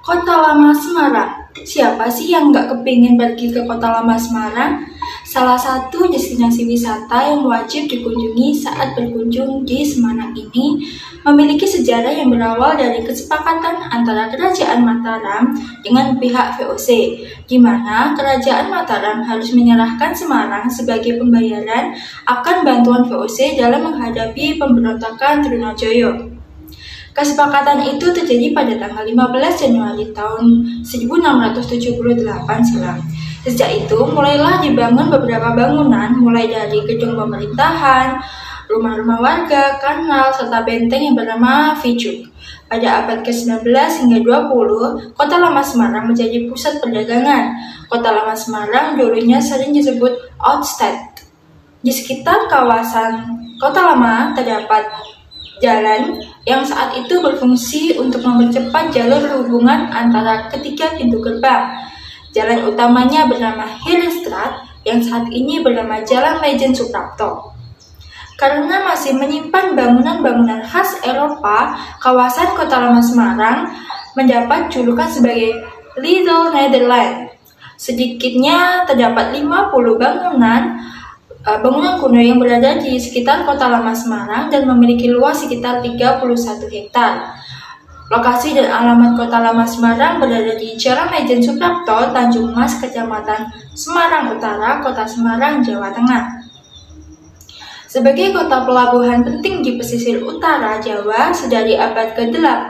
Kota Lama Semarang. Siapa sih yang nggak kepingin pergi ke Kota Lama Semarang? Salah satu destinasi wisata yang wajib dikunjungi saat berkunjung di Semarang ini memiliki sejarah yang berawal dari kesepakatan antara Kerajaan Mataram dengan pihak VOC, di mana Kerajaan Mataram harus menyerahkan Semarang sebagai pembayaran akan bantuan VOC dalam menghadapi pemberontakan Trunojoyo. Kesepakatan itu terjadi pada tanggal 15 Januari tahun 1678 silam. Sejak itu, mulailah dibangun beberapa bangunan, mulai dari gedung pemerintahan, rumah-rumah warga, kanal, serta benteng yang bernama Vijuk. Pada abad ke-19 hingga 20, Kota Lama Semarang menjadi pusat perdagangan. Kota Lama Semarang dulunya sering disebut Outstadt. Di sekitar kawasan Kota Lama terdapat jalan yang saat itu berfungsi untuk mempercepat jalur hubungan antara ketiga pintu gerbang. Jalan utamanya bernama Herenstraat yang saat ini bernama Jalan Lejen Suprapto. Karena masih menyimpan bangunan-bangunan khas Eropa, kawasan Kota Lama Semarang mendapat julukan sebagai Little Netherlands. Sedikitnya terdapat 50 bangunan kuno yang berada di sekitar Kota Lama Semarang dan memiliki luas sekitar 31 hektar. Lokasi dan alamat Kota Lama Semarang berada di Jalan Lejen Suprapto, Tanjung Mas, Kecamatan Semarang Utara, Kota Semarang, Jawa Tengah. Sebagai kota pelabuhan penting di pesisir utara Jawa sedari abad ke-8,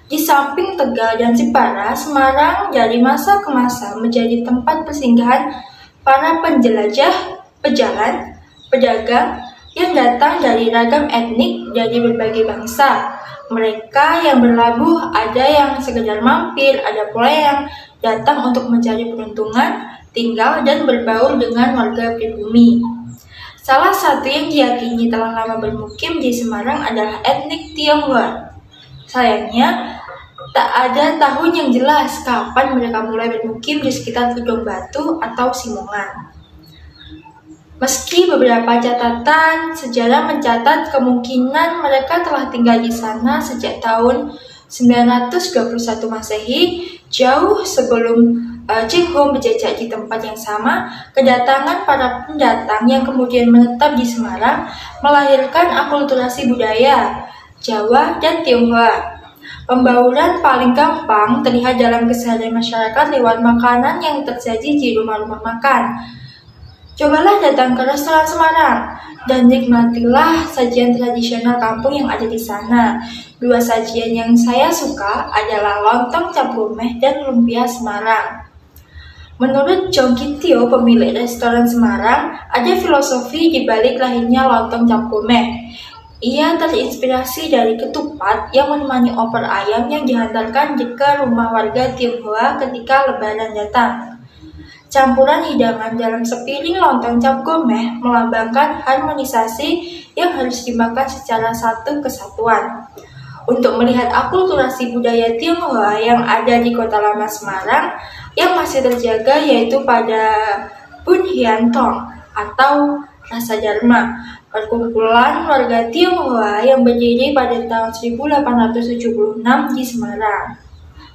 di samping Tegal dan Jepara, Semarang dari masa ke masa menjadi tempat persinggahan para penjelajah, pejalan, pedagang yang datang dari ragam etnik dari berbagai bangsa. Mereka yang berlabuh ada yang sekedar mampir, ada pula yang datang untuk mencari peruntungan, tinggal dan berbaur dengan warga pribumi. Salah satu yang diyakini telah lama bermukim di Semarang adalah etnik Tionghoa. Sayangnya, tak ada tahun yang jelas kapan mereka mulai bermukim di sekitar Gedong Batu atau Simongan. Meski beberapa catatan sejarah mencatat kemungkinan mereka telah tinggal di sana sejak tahun 921 Masehi, jauh sebelum Cheng Ho menjajah di tempat yang sama, kedatangan para pendatang yang kemudian menetap di Semarang melahirkan akulturasi budaya Jawa dan Tionghoa. Pembauran paling gampang terlihat dalam keseharian masyarakat lewat makanan yang tersaji di rumah-rumah makan. Cobalah datang ke restoran Semarang dan nikmatilah sajian tradisional kampung yang ada di sana. Dua sajian yang saya suka adalah lontong cap gomeh dan lumpia Semarang. Menurut Jong Kitio, pemilik restoran Semarang, ada filosofi di balik lahirnya lontong cap gomeh. Ia terinspirasi dari ketupat yang menemani opor ayam yang dihantarkan ke rumah warga Tionghoa ketika lebaran datang. Campuran hidangan dalam sepiring lontong cap gomeh melambangkan harmonisasi yang harus dimakan secara satu kesatuan. Untuk melihat akulturasi budaya Tionghoa yang ada di Kota Lama Semarang yang masih terjaga yaitu pada Bun Hian Tong atau Rasa Dharma, perkumpulan warga Tionghoa yang berdiri pada tahun 1876 di Semarang.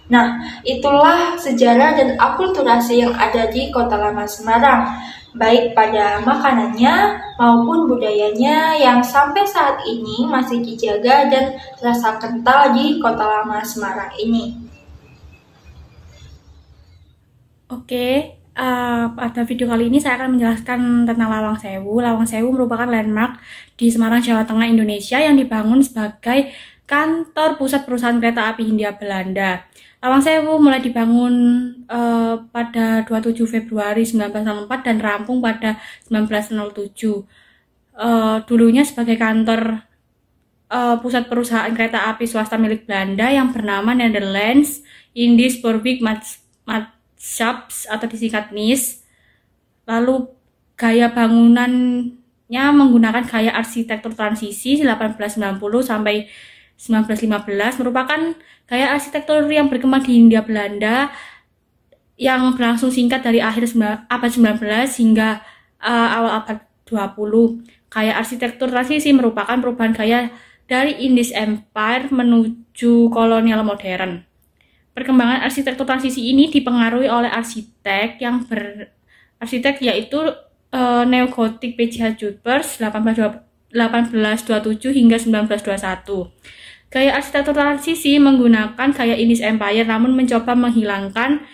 Nah, itulah sejarah dan akulturasi yang ada di Kota Lama Semarang, baik pada makanannya maupun budayanya yang sampai saat ini masih dijaga dan terasa kental di Kota Lama Semarang ini. Oke, pada video kali ini saya akan menjelaskan tentang Lawang Sewu. Lawang Sewu merupakan landmark di Semarang, Jawa Tengah, Indonesia yang dibangun sebagai kantor pusat perusahaan kereta api Hindia Belanda. Lawang Sewu mulai dibangun pada 27 Februari 1964 dan rampung pada 1907. Dulunya sebagai kantor pusat perusahaan kereta api swasta milik Belanda yang bernama Netherlands Indisch Spoorweg Maatschappij atau disingkat NIS. Lalu gaya bangunannya menggunakan gaya arsitektur transisi 1890 sampai 1915 merupakan gaya arsitektur yang berkembang di Hindia Belanda yang berlangsung singkat dari akhir abad 19 hingga awal abad 20. Gaya arsitektur transisi merupakan perubahan gaya dari Indisch Empire menuju kolonial modern. Perkembangan arsitektur transisi ini dipengaruhi oleh arsitek yaitu neogotik PJH Jutbers 1827 hingga 1921. Gaya arsitektur transisi menggunakan gaya English Empire namun mencoba menghilangkan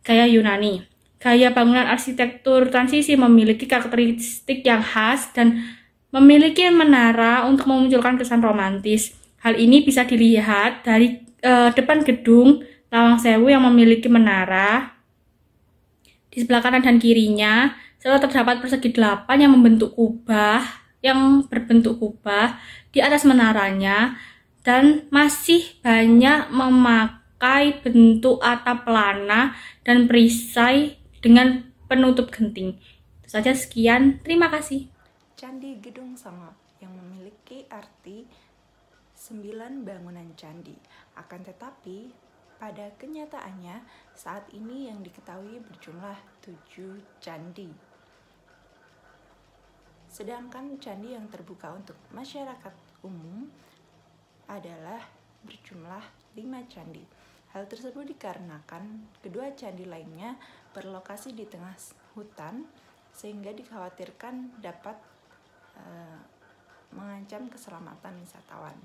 gaya Yunani. Gaya bangunan arsitektur transisi memiliki karakteristik yang khas dan memiliki menara untuk memunculkan kesan romantis. Hal ini bisa dilihat dari depan gedung Lawang Sewu yang memiliki menara di sebelah kanan dan kirinya, serta terdapat persegi 8 yang berbentuk kubah di atas menaranya, dan masih banyak memakai bentuk atap pelana dan perisai dengan penutup genting. Itu saja, sekian, terima kasih. Candi Gedong Songo yang memiliki arti 9 bangunan candi. Akan tetapi pada kenyataannya saat ini yang diketahui berjumlah 7 candi. Sedangkan candi yang terbuka untuk masyarakat umum adalah berjumlah 5 candi. Hal tersebut dikarenakan kedua candi lainnya berlokasi di tengah hutan sehingga dikhawatirkan dapat mengancam keselamatan wisatawan.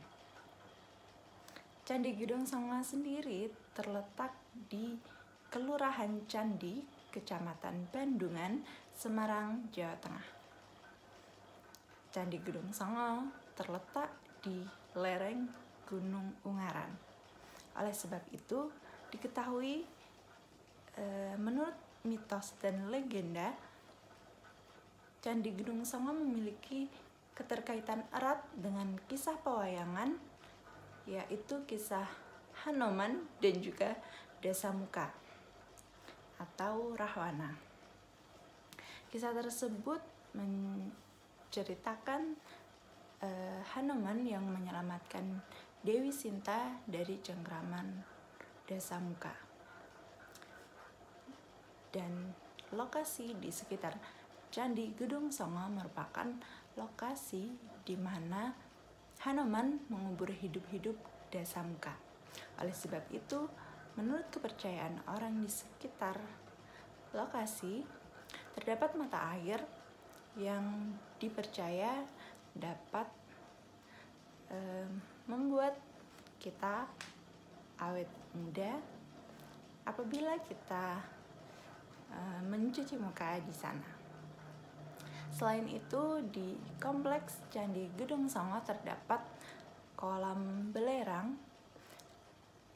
Candi Gedong Songo sendiri terletak di Kelurahan Candi, Kecamatan Bandungan, Semarang, Jawa Tengah. Candi Gedong Songo terletak di lereng Gunung Ungaran. Oleh sebab itu, diketahui menurut mitos dan legenda, Candi Gedong Songo memiliki keterkaitan erat dengan kisah pewayangan, yaitu kisah Hanoman dan juga Dasamuka atau Rahwana. Kisah tersebut menceritakan Hanoman yang menyelamatkan Dewi Sinta dari cengkraman Dasamuka. Dan lokasi di sekitar Candi Gedong Songo merupakan lokasi di mana Hanoman mengubur hidup-hidup Dasamuka. Oleh sebab itu, menurut kepercayaan orang di sekitar lokasi, terdapat mata air yang dipercaya dapat membuat kita awet muda apabila kita mencuci muka di sana. Selain itu, di kompleks Candi Gedong Songo terdapat kolam belerang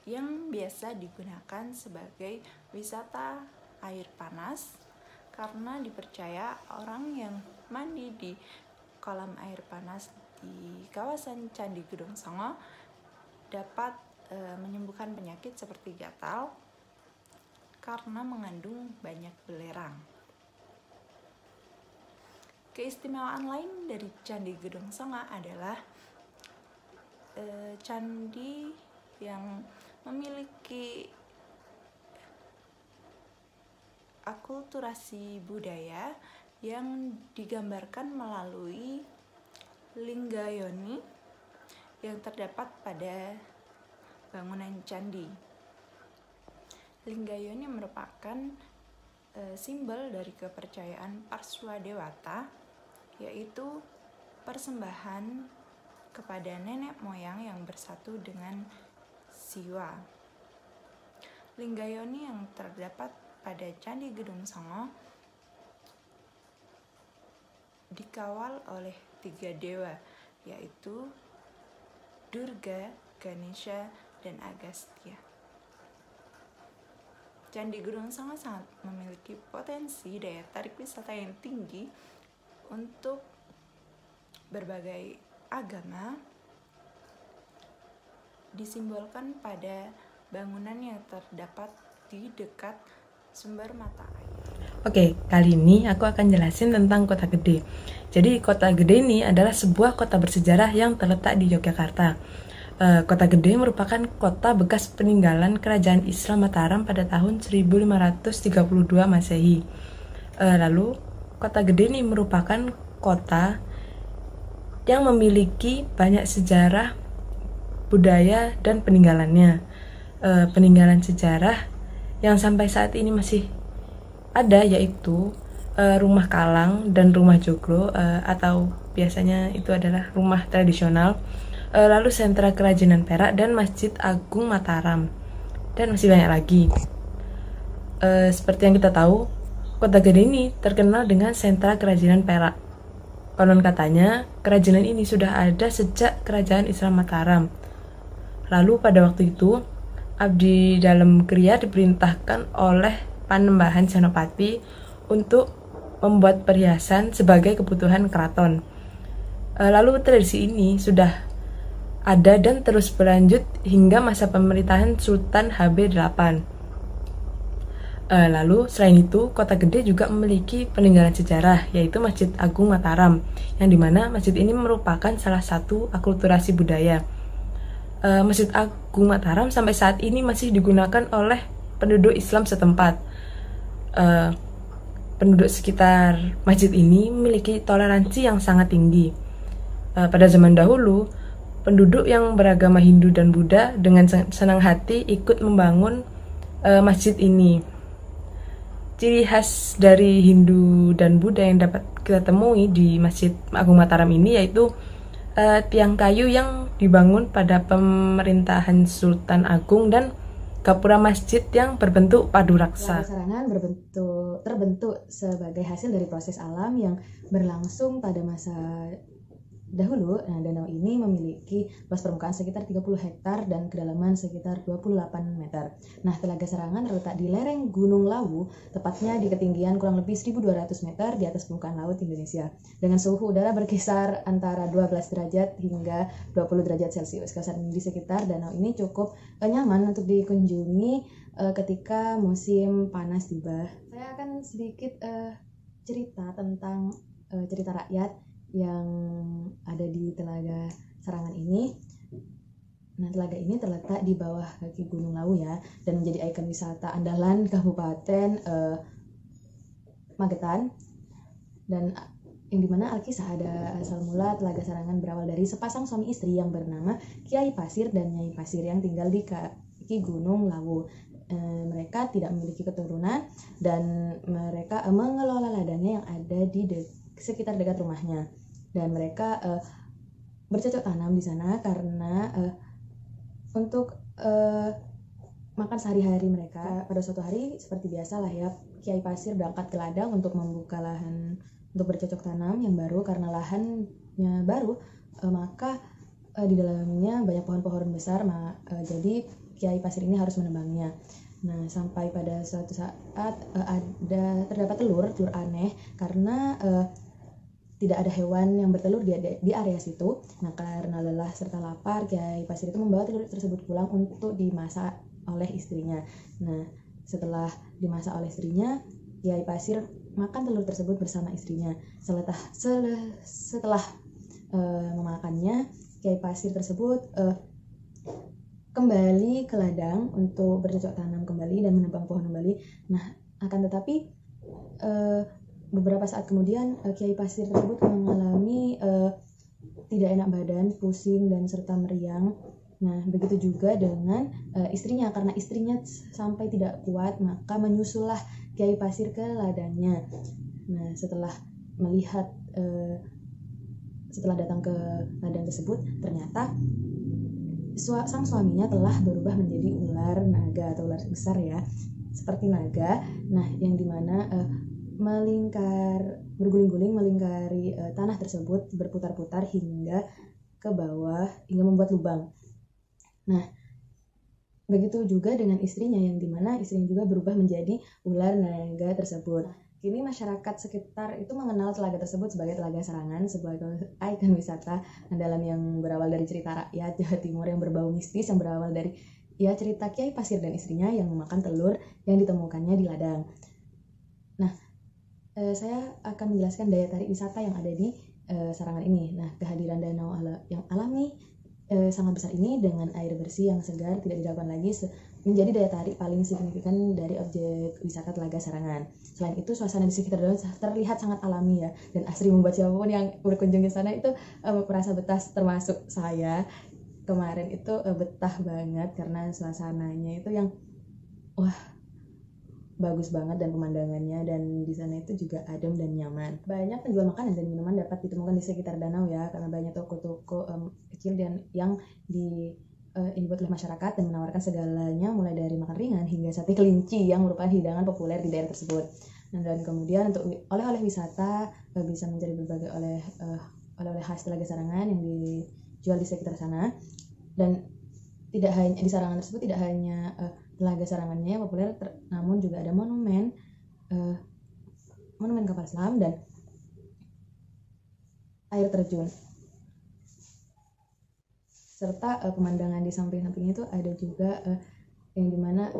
yang biasa digunakan sebagai wisata air panas karena dipercaya orang yang mandi di kolam air panas di kawasan Candi Gedong Songo dapat menyembuhkan penyakit seperti gatal karena mengandung banyak belerang. Keistimewaan lain dari Candi Gedong Songo adalah candi yang memiliki akulturasi budaya yang digambarkan melalui linggayoni yang terdapat pada bangunan candi. Linggayoni merupakan simbol dari kepercayaan Parswadewata, yaitu persembahan kepada nenek moyang yang bersatu dengan Siwa. Linggayoni yang terdapat pada Candi Gedong Songo dikawal oleh 3 dewa, yaitu Durga, Ganesha, dan Agastya. Candi Gedong Songo sangat memiliki potensi daya tarik wisata yang tinggi untuk berbagai agama, disimbolkan pada bangunan yang terdapat di dekat sumber mata air. Oke, kali ini aku akan jelasin tentang Kota Gede. Jadi Kota Gede ini adalah sebuah kota bersejarah yang terletak di Yogyakarta. Kota Gede merupakan kota bekas peninggalan Kerajaan Islam Mataram pada tahun 1532 Masehi. Lalu Kota Gede ini merupakan kota yang memiliki banyak sejarah, budaya, dan peninggalannya. peninggalan sejarah yang sampai saat ini masih ada, yaitu rumah Kalang dan rumah Joglo, atau biasanya itu adalah rumah tradisional, lalu sentra kerajinan perak dan Masjid Agung Mataram, dan masih banyak lagi. Seperti yang kita tahu, Kota Gede ini terkenal dengan sentra kerajinan perak. Konon katanya, kerajinan ini sudah ada sejak Kerajaan Islam Mataram. Lalu pada waktu itu, Abdi Dalem Kriya diperintahkan oleh Panembahan Senopati untuk membuat perhiasan sebagai kebutuhan keraton. Lalu tradisi ini sudah ada dan terus berlanjut hingga masa pemerintahan Sultan HB8. Lalu selain itu, Kota Gede juga memiliki peninggalan sejarah, yaitu Masjid Agung Mataram, yang dimana masjid ini merupakan salah satu akulturasi budaya. Masjid Agung Mataram sampai saat ini masih digunakan oleh penduduk Islam setempat. Penduduk sekitar masjid ini memiliki toleransi yang sangat tinggi. Pada zaman dahulu, penduduk yang beragama Hindu dan Buddha dengan senang hati ikut membangun masjid ini. Ciri khas dari Hindu dan Buddha yang dapat kita temui di Masjid Agung Mataram ini yaitu tiang kayu yang dibangun pada pemerintahan Sultan Agung dan gapura masjid yang berbentuk padu raksa. Sarangan terbentuk sebagai hasil dari proses alam yang berlangsung pada masa dahulu. Nah, danau ini memiliki luas permukaan sekitar 30 hektar dan kedalaman sekitar 28 meter. Nah, Telaga Sarangan terletak di lereng Gunung Lawu, tepatnya di ketinggian kurang lebih 1.200 meter di atas permukaan laut Indonesia, dengan suhu udara berkisar antara 12 derajat hingga 20 derajat Celcius. Kawasan di sekitar danau ini cukup nyaman untuk dikunjungi ketika musim panas tiba. Saya akan sedikit cerita tentang cerita rakyat yang ada di Telaga Sarangan ini. Nah, telaga ini terletak di bawah kaki Gunung Lawu ya, dan menjadi ikon wisata andalan Kabupaten Magetan. Dan yang dimana Alkisah ada asal mula Telaga Sarangan berawal dari sepasang suami istri yang bernama Kiai Pasir dan Nyai Pasir yang tinggal di kaki Gunung Lawu. Mereka tidak memiliki keturunan dan mereka mengelola ladangnya yang ada di sekitar dekat rumahnya. Dan mereka bercocok tanam di sana karena untuk makan sehari-hari mereka. Pada suatu hari seperti biasa lah ya, Kiai Pasir berangkat ke ladang untuk membuka lahan untuk bercocok tanam yang baru. Karena lahannya baru, maka di dalamnya banyak pohon-pohon besar, jadi Kiai Pasir ini harus menebangnya. Nah, sampai pada suatu saat terdapat telur aneh karena tidak ada hewan yang bertelur di area situ. Nah, karena lelah serta lapar, Kiai Pasir itu membawa telur tersebut pulang untuk dimasak oleh istrinya. Nah, setelah dimasak oleh istrinya, Kiai Pasir makan telur tersebut bersama istrinya. Setelah memakannya, Kiai Pasir tersebut kembali ke ladang untuk bercocok tanam kembali dan menebang pohon kembali. Nah, akan tetapi beberapa saat kemudian Kiai Pasir tersebut mengalami tidak enak badan, pusing dan serta meriang. Nah, begitu juga dengan istrinya, karena istrinya sampai tidak kuat maka menyusullah Kiai Pasir ke ladangnya. Nah, setelah datang ke ladang tersebut, ternyata sang suaminya telah berubah menjadi ular naga atau ular besar ya, seperti naga. Nah, yang dimana berguling-guling melingkari tanah tersebut, berputar-putar hingga ke bawah hingga membuat lubang. Nah, begitu juga dengan istrinya yang dimana istrinya juga berubah menjadi ular naga tersebut. Kini masyarakat sekitar itu mengenal telaga tersebut sebagai Telaga Sarangan, sebagai ikon wisata andalan yang berawal dari cerita rakyat Jawa Timur yang berbau mistis, yang berawal dari cerita Kiai Pasir dan istrinya yang memakan telur yang ditemukannya di ladang. Nah, saya akan menjelaskan daya tarik wisata yang ada di Sarangan ini. Nah, kehadiran danau yang alami sangat besar ini dengan air bersih yang segar tidak diragukan lagi menjadi daya tarik paling signifikan dari objek wisata Telaga Sarangan. Selain itu, suasana di sekitar danau terlihat sangat alami ya, dan asri membuat siapapun yang berkunjung ke sana itu merasa betah, termasuk saya. kemarin itu betah banget karena suasananya itu yang wah bagus banget dan pemandangannya, dan di sana itu juga adem dan nyaman. Banyak penjual makanan dan minuman dapat ditemukan di sekitar danau ya, karena banyak toko-toko kecil dan yang dibuat oleh masyarakat dan menawarkan segalanya mulai dari makan ringan hingga sate kelinci yang merupakan hidangan populer di daerah tersebut. Dan kemudian untuk oleh-oleh wisata bisa mencari berbagai oleh-oleh khas Telaga Sarangan yang dijual di sekitar sana. Dan tidak hanya di Sarangan tersebut tidak hanya Telaga Sarangannya yang populer, namun juga ada monumen kapal selam dan air terjun, serta pemandangan di samping-sampingnya itu ada juga yang dimana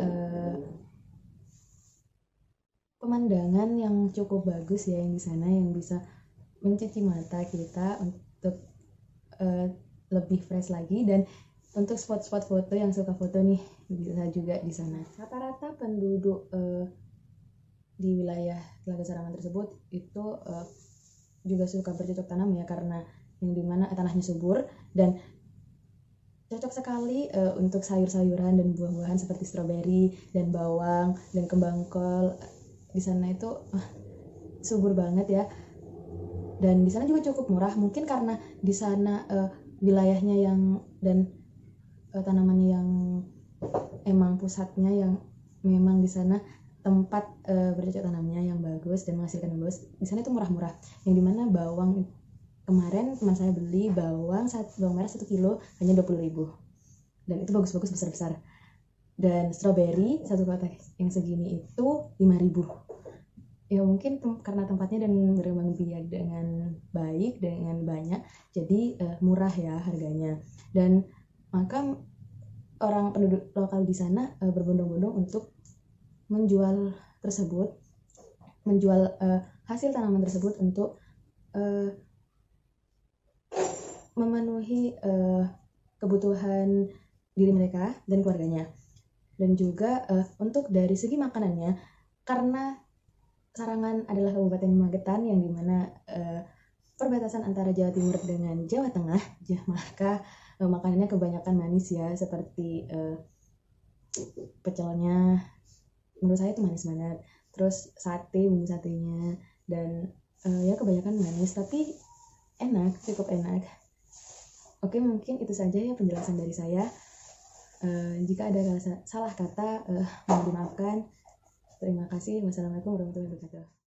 pemandangan yang cukup bagus ya yang di sana, yang bisa mencuci mata kita untuk lebih fresh lagi. Dan untuk spot-spot foto yang suka foto nih bisa juga di sana. Rata-rata penduduk di wilayah Telaga Sarangan tersebut itu juga suka bercocok tanam ya, karena yang dimana tanahnya subur dan cocok sekali untuk sayur-sayuran dan buah-buahan seperti stroberi dan bawang dan kembang kol. Di sana itu subur banget ya, dan di sana juga cukup murah, mungkin karena di sana wilayahnya yang dan tanamannya yang emang pusatnya yang memang di sana tempat bercocok tanamnya yang bagus dan menghasilkan yang bagus. Di sana itu murah-murah, yang dimana bawang kemarin teman saya beli bawang merah 1 kilo hanya 20.000, dan itu bagus-bagus besar-besar. Dan stroberi 1 kotak yang segini itu 5.000. Ya mungkin karena tempatnya dan berkembang biak dengan baik, dengan banyak, jadi murah ya harganya. Dan maka orang penduduk lokal di sana berbondong-bondong untuk menjual hasil tanaman tersebut untuk memenuhi kebutuhan diri mereka dan keluarganya. Dan juga untuk dari segi makanannya, karena Sarangan adalah Kabupaten Magetan yang dimana perbatasan antara Jawa Timur dengan Jawa Tengah, maka makanannya kebanyakan manis ya, seperti pecelnya menurut saya itu manis banget, terus bumbu satenya, dan ya kebanyakan manis tapi enak, cukup enak. Oke, mungkin itu saja ya penjelasan dari saya. Jika ada salah kata mohon dimaafkan. Terima kasih. Wassalamualaikum warahmatullahi wabarakatuh.